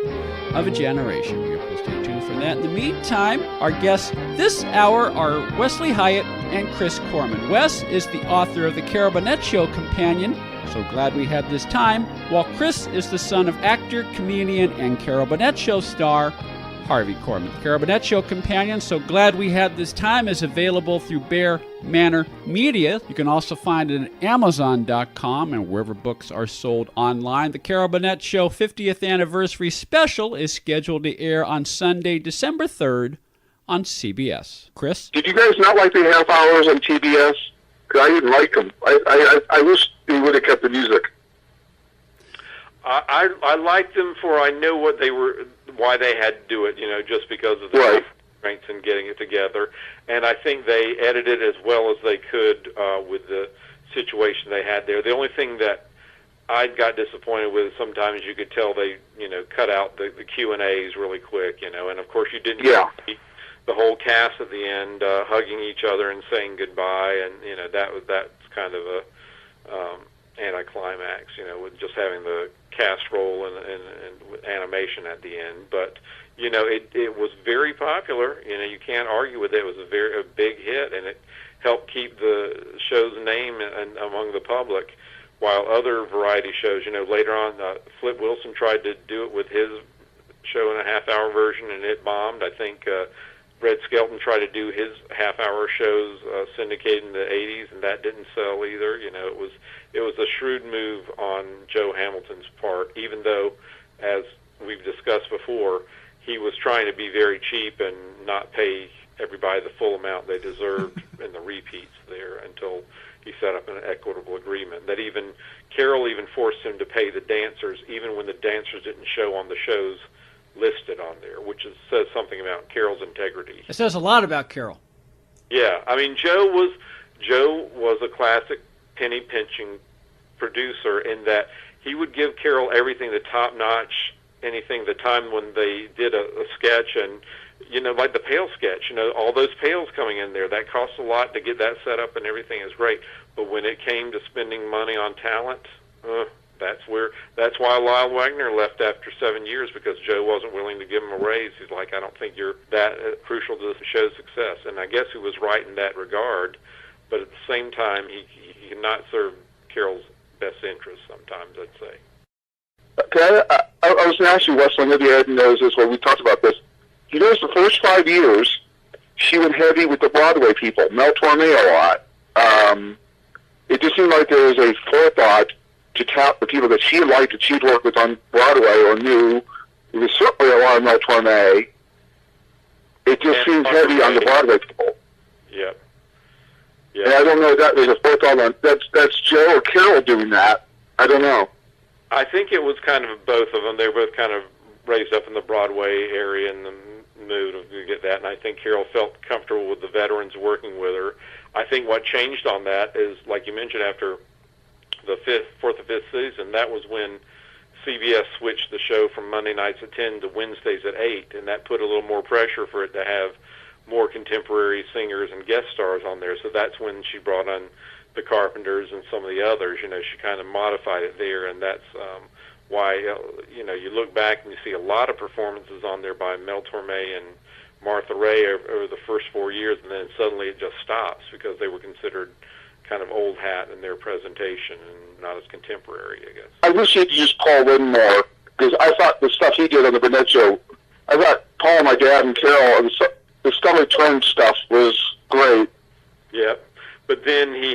of a Generation. We hope you'll stay tuned for that. In the meantime, our guests this hour are Wesley Hyatt and Chris Korman. Wes is the author of the Carol Burnett Show Companion, so glad we had this time, while Chris is the son of actor, comedian, and Carol Burnett Show star Harvey Korman. The Carol Burnett Show Companion, so glad we had this time, is available through Bear Manor Media. You can also find it at Amazon.com and wherever books are sold online. The Carol Burnett Show 50th Anniversary Special is scheduled to air on Sunday, December 3rd on CBS. Chris? Did you guys not like the half hours on TBS? Because I didn't like them. I wish they would have kept the music. I liked them for I know what they were, why they had to do it, just because of the strengths in getting it together. And I think they edited as well as they could with the situation they had there. The only thing that I got disappointed with, sometimes you could tell they, cut out the Q&As really quick, and of course you didn't get the whole cast at the end hugging each other and saying goodbye, and that's kind of a anticlimax, with just having the cast roll and animation at the end. But it was very popular. You can't argue with it. It was a big hit, and it helped keep the show's name among the public. While other variety shows, later on, Flip Wilson tried to do it with his show in a half-hour version, and it bombed. I think Red Skelton tried to do his half-hour shows syndicated in the 80s, and that didn't sell either. It was a shrewd move on Joe Hamilton's part, even though, as we've discussed before, he was trying to be very cheap and not pay everybody the full amount they deserved in the repeats there until he set up an equitable agreement. That even Carol even forced him to pay the dancers, even when the dancers didn't show on the shows listed on there, which says something about Carol's integrity. It says a lot about Carol. Yeah, I mean, Joe was a classic penny pinching producer in that he would give Carol everything, the top notch, anything. The time when they did a sketch, and like the pail sketch, all those pails coming in there, that costs a lot to get that set up, and everything is great. But when it came to spending money on talent, that's why Lyle Wagner left after 7 years, because Joe wasn't willing to give him a raise. He's like, I don't think you're that crucial to the show's success. And I guess he was right in that regard, but at the same time, he cannot serve Carol's best interests sometimes, I'd say. Okay, I was going to ask you, Wesley, maybe Ed knows this, when we talked about this. You notice the first 5 years, she went heavy with the Broadway people, Mel Torme a lot. It just seemed like there was a forethought to tap the people that she liked, that she'd worked with on Broadway or knew. It was certainly a lot of Mel Torme. It just seems heavy on the Broadway people. Yep. And I don't know if that was a forethought on that's Joe or Carol doing that. I don't know. I think it was kind of both of them. They were both kind of raised up in the Broadway area and the mood of you get that, and I think Carol felt comfortable with the veterans working with her. I think what changed on that is, like you mentioned, after the fourth or fifth season, that was when CBS switched the show from Monday nights at 10 to Wednesdays at 8, and that put a little more pressure for it to have more contemporary singers and guest stars on there. So that's when she brought on the Carpenters and some of the others. She kind of modified it there, and that's why you look back and you see a lot of performances on there by Mel Torme and Martha Ray over the first 4 years, and then suddenly it just stops because they were considered kind of old hat in their presentation and not as contemporary, I guess. I wish he'd used Paul Lynn more, because I thought the stuff he did on the Burnett Show, I thought Paul, my dad, and Carol, and the stomach turn stuff was great. Yep. But then he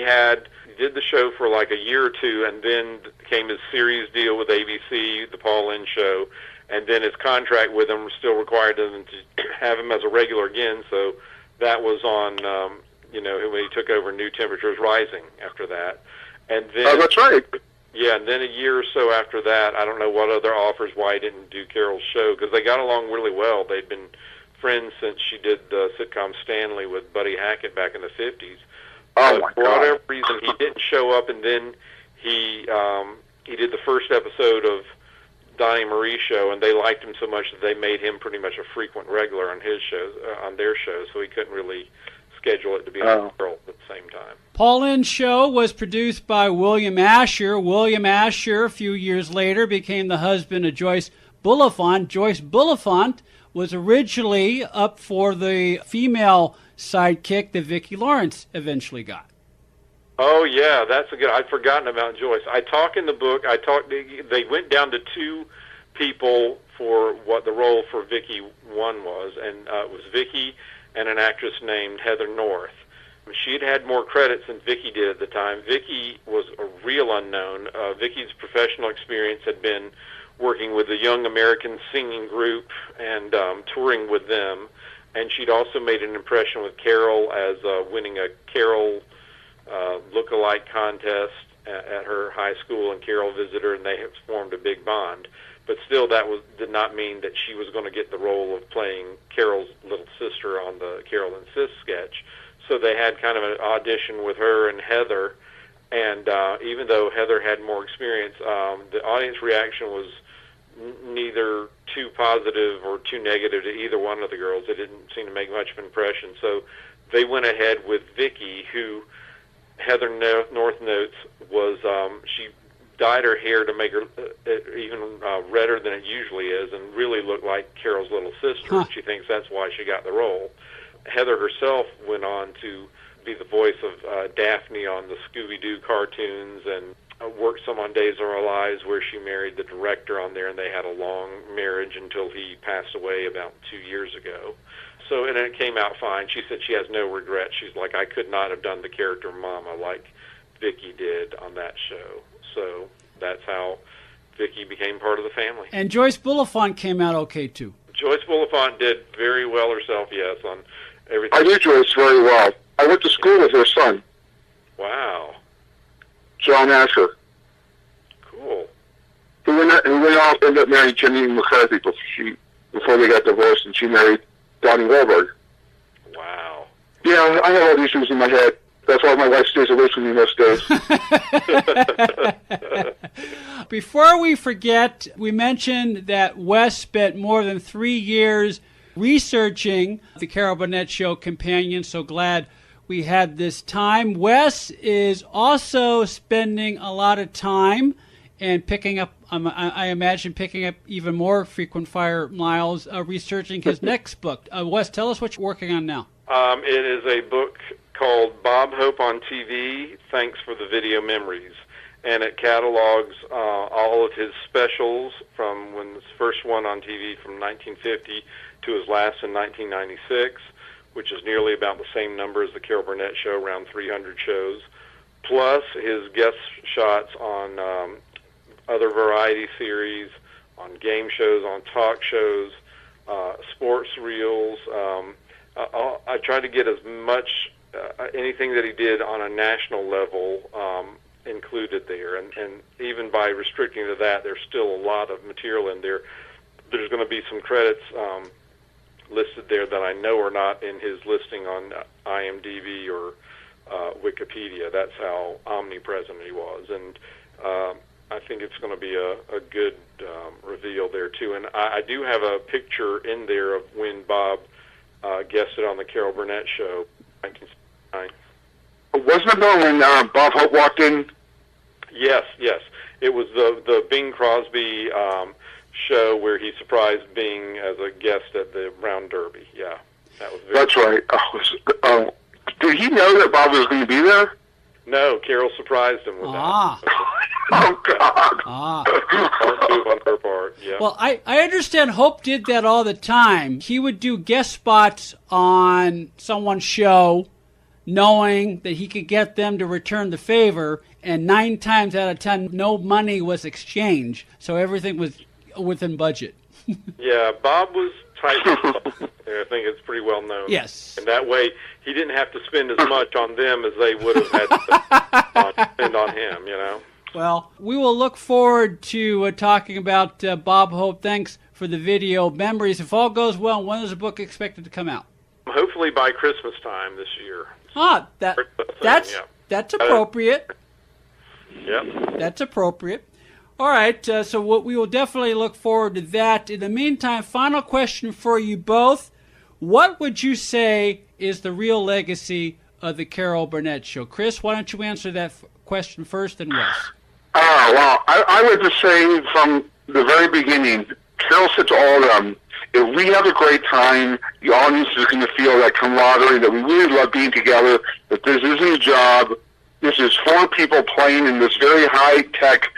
did the show for like a year or two, and then came his series deal with ABC, the Paul Lynn Show, and then his contract with him still required him to have him as a regular again, so that was on, when he took over New Temperatures Rising after that. And then, oh, that's right. Yeah, and then a year or so after that, I don't know what other offers, why he didn't do Carol's show, because they got along really well. They'd been friends since she did the sitcom Stanley with Buddy Hackett back in the 50s. Oh, my God. For whatever reason, he didn't show up, and then he did the first episode of Donnie Marie's show, and they liked him so much that they made him pretty much a frequent regular on his shows, on their shows, so he couldn't really schedule it to be on the girl at the same time. Paul Lynn Show was produced by William Asher. William Asher, a few years later, became the husband of Joyce Bulifant. Joyce Bulifant was originally up for the female sidekick that Vicki Lawrence eventually got. Oh, yeah, that's a good... I'd forgotten about Joyce. I talk in the book, they went down to 2 people for what the role for Vicky 1 was, and it was Vicky and an actress named Heather North. She'd had more credits than Vicky did at the time. Vicky was a real unknown. Vicky's professional experience had been working with a young American singing group and touring with them, and she'd also made an impression with Carol as winning a Carol look-alike contest at her high school, and Carol visited her, and they have formed a big bond. But still, did not mean that she was going to get the role of playing Carol's little sister on the Carol and Sis sketch. So they had kind of an audition with her and Heather, and even though Heather had more experience, the audience reaction was neither too positive or too negative to either one of the girls. It didn't seem to make much of an impression. So they went ahead with Vicky, who Heather North notes was she dyed her hair to make her even redder than it usually is, and really looked like Carol's little sister. Huh. She thinks that's why she got the role. Heather herself went on to be the voice of Daphne on the Scooby-Doo cartoons, and worked some on Days of Our Lives, where she married the director on there, and they had a long marriage until he passed away about 2 years ago. So, and it came out fine. She said she has no regrets. She's like, I could not have done the character Mama like Vicky did on that show. So that's how Vicky became part of the family. And Joyce Bulifant came out okay, too. Joyce Bulifant did very well herself, yes, on everything. I knew Joyce very well. I went to school with her son, Wow. John Asher. Cool. Who went off, ended up marrying Jenny McCarthy before they got divorced, and she married Donnie Wahlberg. Wow. Yeah, I have all these things in my head. That's why my wife stays away from me most days. Before we forget, we mentioned that Wes spent more than 3 years researching the Carol Burnett Show Companion. So glad we had this time. Wes is also spending a lot of time and picking up, I imagine, picking up even more frequent flyer miles researching his next book. Wes, tell us what you're working on now. It is a book called Bob Hope on TV, Thanks for the Video Memories. And it catalogs all of his specials from when his first one on TV from 1950 to his last in 1996, which is nearly about the same number as the Carol Burnett Show, around 300 shows, plus his guest shots on other variety series, on game shows, on talk shows, sports reels. I tried to get as much anything that he did on a national level included there, and even by restricting to that, there's still a lot of material in there. There's going to be some credits listed there that I know are not in his listing on IMDb or Wikipedia. That's how omnipresent he was, and I think it's going to be a good reveal there too. And I do have a picture in there of when Bob guested on the Carol Burnett Show, 1969. Wasn't it though when Bob Hope walked in? Yes. It was the Bing Crosby show where he surprised Bing as a guest at the Brown Derby. Yeah, that was very That's right. Did he know that Bob was going to be there? No, Carol surprised him with that. Oh, God. Smart move on her part, yeah. Well, I understand Hope did that all the time. He would do guest spots on someone's show, knowing that he could get them to return the favor, and 9 times out of 10, no money was exchanged, so everything was within budget. Yeah, Bob was tight. I think it's pretty well known. Yes. And that way, he didn't have to spend as much on them as they would have had to spend on him, you know? Well, we will look forward to talking about Bob Hope. Thanks for the video memories. If all goes well, when is the book expected to come out? Hopefully by Christmas time this year. That's appropriate. Yep. That's appropriate. All right, so we will definitely look forward to that. In the meantime, final question for you both. What would you say is the real legacy of the Carol Burnett Show? Chris, why don't you answer that question first, and Wes? Well, I would just say from the very beginning, Carol said to all of them, if we have a great time, the audience is going to feel that camaraderie, that we really love being together, that this isn't a job. This is 4 people playing in this very high-tech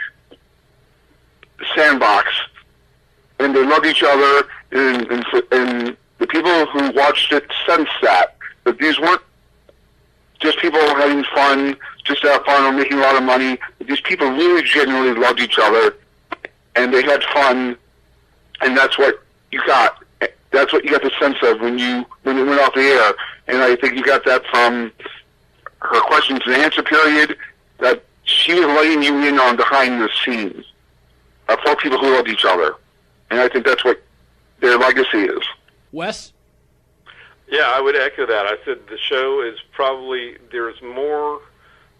sandbox, and they loved each other, and the people who watched it sensed that these weren't just people having fun, just to have fun or making a lot of money. These people really genuinely loved each other, and they had fun, and that's what you got. That's what you got the sense of when it went off the air. And I think you got that from her questions and answer period, that she was letting you in on behind the scenes of four people who loved each other. And I think that's what their legacy is. Wes? Yeah, I would echo that. I said the show is probably, there's more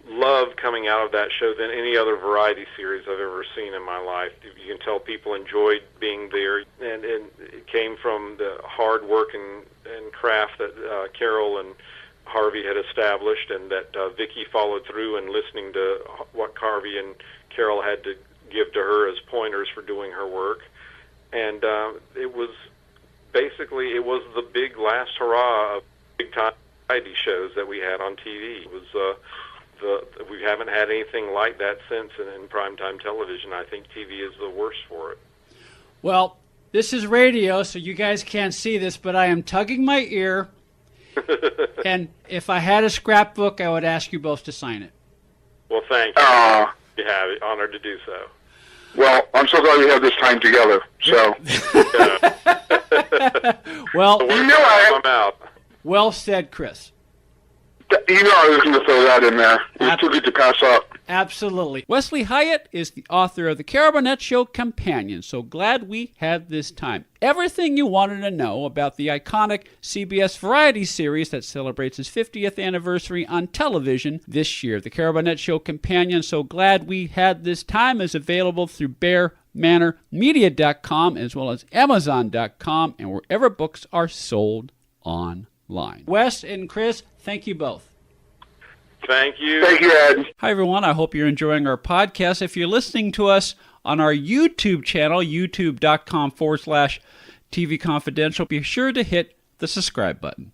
love coming out of that show than any other variety series I've ever seen in my life. You can tell people enjoyed being there, and it came from the hard work and craft that Carol and Harvey had established, and that Vicki followed through and listening to what Harvey and Carol had to give to her as pointers for doing her work. And it was basically, it was the big last hurrah of big-time variety shows that we had on TV. It was we haven't had anything like that since in primetime television. I think TV is the worst for it. Well, this is radio, so you guys can't see this, but I am tugging my ear. And if I had a scrapbook, I would ask you both to sign it. Well, thank you. You have it. Honored to do so. Well, I'm so glad we have this time together. So, well, I'm out. Well said, Chris. You know I was going to throw that in there. It's too good to pass up. Absolutely. Wesley Hyatt is the author of the Carol Burnett Show Companion. So glad we had this time. Everything you wanted to know about the iconic CBS variety series that celebrates its 50th anniversary on television this year. The Carol Burnett Show Companion, So Glad We Had This Time, is available through BearManorMedia.com as well as Amazon.com and wherever books are sold online. Wes and Chris, thank you both. Thank you. Thank you, Ed. Hi, everyone. I hope you're enjoying our podcast. If you're listening to us on our YouTube channel, youtube.com/TV Confidential, be sure to hit the subscribe button.